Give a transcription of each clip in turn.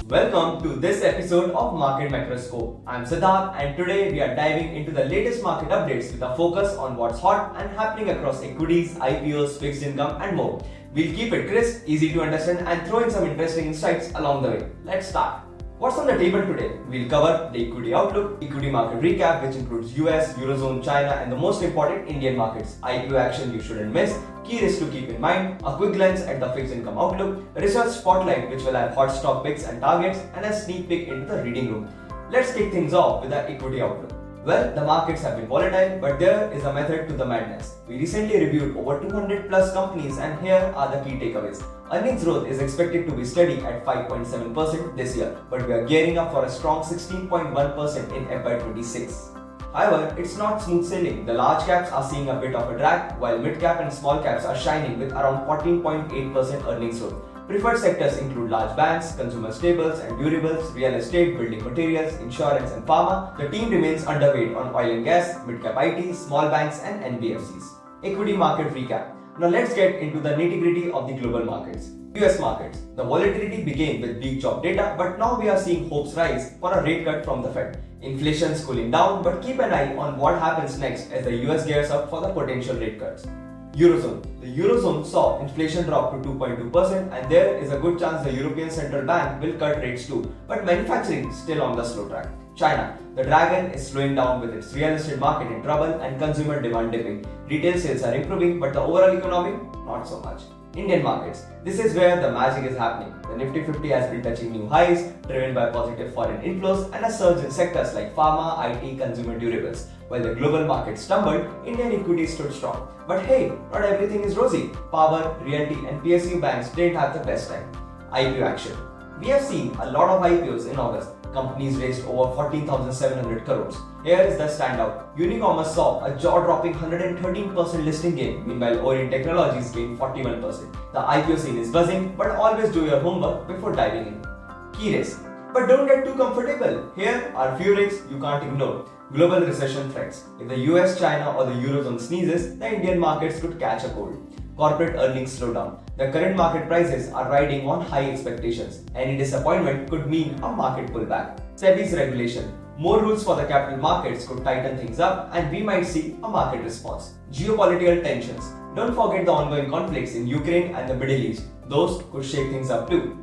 Welcome to this episode of Market Microscope. I'm Siddharth and today we are diving into the latest market updates with a focus on what's hot and happening across equities, IPOs, fixed income and more. We'll keep it crisp, easy to understand and throw in some interesting insights along the way. Let's start. What's on the table today? We'll cover the equity outlook, equity market recap which includes US, Eurozone, China and the most important Indian markets, IPO action you shouldn't miss, key risks to keep in mind, a quick glance at the fixed income outlook, a research spotlight which will have hot stock picks and targets and a sneak peek into the reading room. Let's kick things off with the equity outlook. Well, the markets have been volatile, but there is a method to the madness. We recently reviewed over 200 plus companies and here are the key takeaways. Earnings growth is expected to be steady at 5.7% this year, but we are gearing up for a strong 16.1% in FY26. However, it's not smooth sailing. The large caps are seeing a bit of a drag, while mid cap and small caps are shining with around 14.8% earnings growth. Preferred sectors include large banks, consumer staples and durables, real estate, building materials, insurance and pharma. The team remains underweight on oil and gas, mid-cap IT, small banks and NBFCs. Equity market recap. Now let's get into the nitty-gritty of the global markets. US markets. The volatility began with weak job data, but now we are seeing hopes rise for a rate cut from the Fed. Inflation is cooling down, but keep an eye on what happens next as the US gears up for the potential rate cuts. Eurozone. The Eurozone saw inflation drop to 2.2% and there is a good chance the European Central Bank will cut rates too, but manufacturing still on the slow track. China. The dragon is slowing down with its real estate market in trouble and consumer demand dipping. Retail sales are improving, but the overall economy, not so much. Indian markets. This is where the magic is happening. The Nifty 50 has been touching new highs, driven by positive foreign inflows and a surge in sectors like pharma, IT, consumer durables. While the global market stumbled, Indian equities stood strong. But hey, not everything is rosy. Power, realty and PSU banks didn't have the best time. IPO action. We have seen a lot of IPOs in August. Companies raised over 14,700 crores. Here is the standout. Unicommerce saw a jaw-dropping 113% listing gain, meanwhile Orient Technologies gained 41%. The IPO scene is buzzing, but always do your homework before diving in. Key risks. But don't get too comfortable. Here are few risks you can't ignore. Global recession threats. If the US, China or the Eurozone sneezes, the Indian markets could catch a cold. Corporate earnings slowdown. The current market prices are riding on high expectations. Any disappointment could mean a market pullback. SEBI's regulation. More rules for the capital markets could tighten things up and we might see a market response. Geopolitical tensions. Don't forget the ongoing conflicts in Ukraine and the Middle East. Those could shake things up too.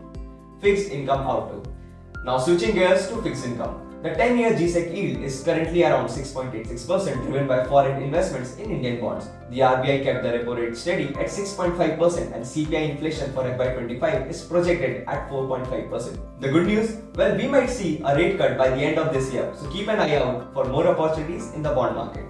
Fixed income outlook. Now switching gears to fixed income. The 10-year GSEC yield is currently around 6.86% driven by foreign investments in Indian bonds. The RBI kept the repo rate steady at 6.5% and CPI inflation for FY25 is projected at 4.5%. The good news? Well, we might see a rate cut by the end of this year, so keep an eye out for more opportunities in the bond market.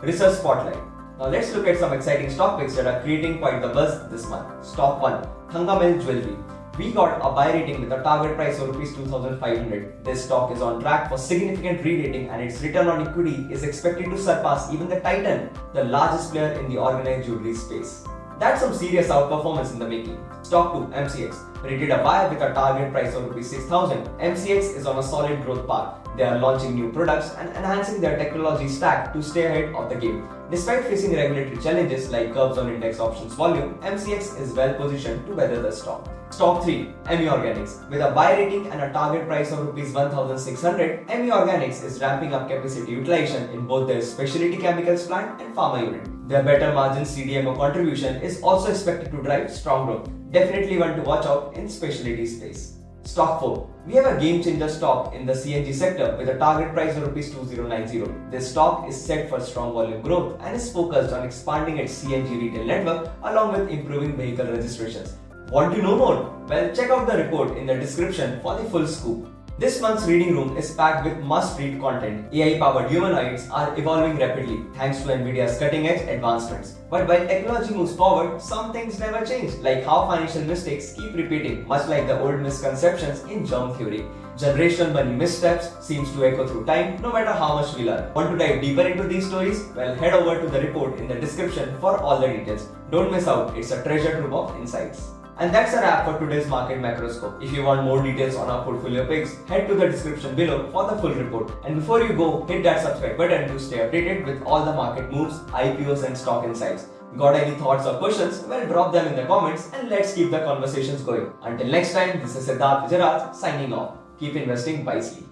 Research spotlight. Now let's look at some exciting stock picks that are creating quite the buzz this month. Stock 1. Thangamel Jewelry. We got a buy rating with a target price of Rs 2,500. This stock is on track for significant re-rating and its return on equity is expected to surpass even the Titan, the largest player in the organized jewelry space. That's some serious outperformance in the making. Stock 2, MCX, rated a buy with a target price of Rs 6,000. MCX is on a solid growth path. They are launching new products and enhancing their technology stack to stay ahead of the game. Despite facing regulatory challenges like curbs on index options volume, MCX is well positioned to weather the storm. Stock 3, ME Organics. With a buy rating and a target price of Rs 1,600, ME Organics is ramping up capacity utilization in both their specialty chemicals plant and pharma unit. Their better margin CDMO contribution is also expected to drive strong growth. Definitely one to watch out in specialty space. Stock 4. We have a game changer stock in the CNG sector with a target price of Rs 2090. This stock is set for strong volume growth and is focused on expanding its CNG retail network along with improving vehicle registrations. Want to know more? Well, check out the report in the description for the full scoop. This month's reading room is packed with must-read content. AI-powered humanoids are evolving rapidly thanks to Nvidia's cutting-edge advancements. But while technology moves forward, some things never change, like how financial mistakes keep repeating, much like the old misconceptions in germ theory. Generational money missteps seems to echo through time, no matter how much we learn. Want to dive deeper into these stories? Well, head over to the report in the description for all the details. Don't miss out, it's a treasure trove of insights. And that's a wrap for today's Market Microscope. If you want more details on our portfolio picks, head to the description below for the full report. And before you go, hit that subscribe button to stay updated with all the market moves, IPOs and stock insights. Got any thoughts or questions? Well, drop them in the comments and let's keep the conversations going. Until next time, this is Siddharth Vijayaraj signing off. Keep investing wisely.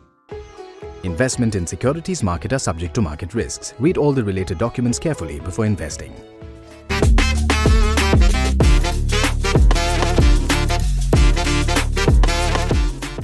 Investment in securities market are subject to market risks. Read all the related documents carefully before investing.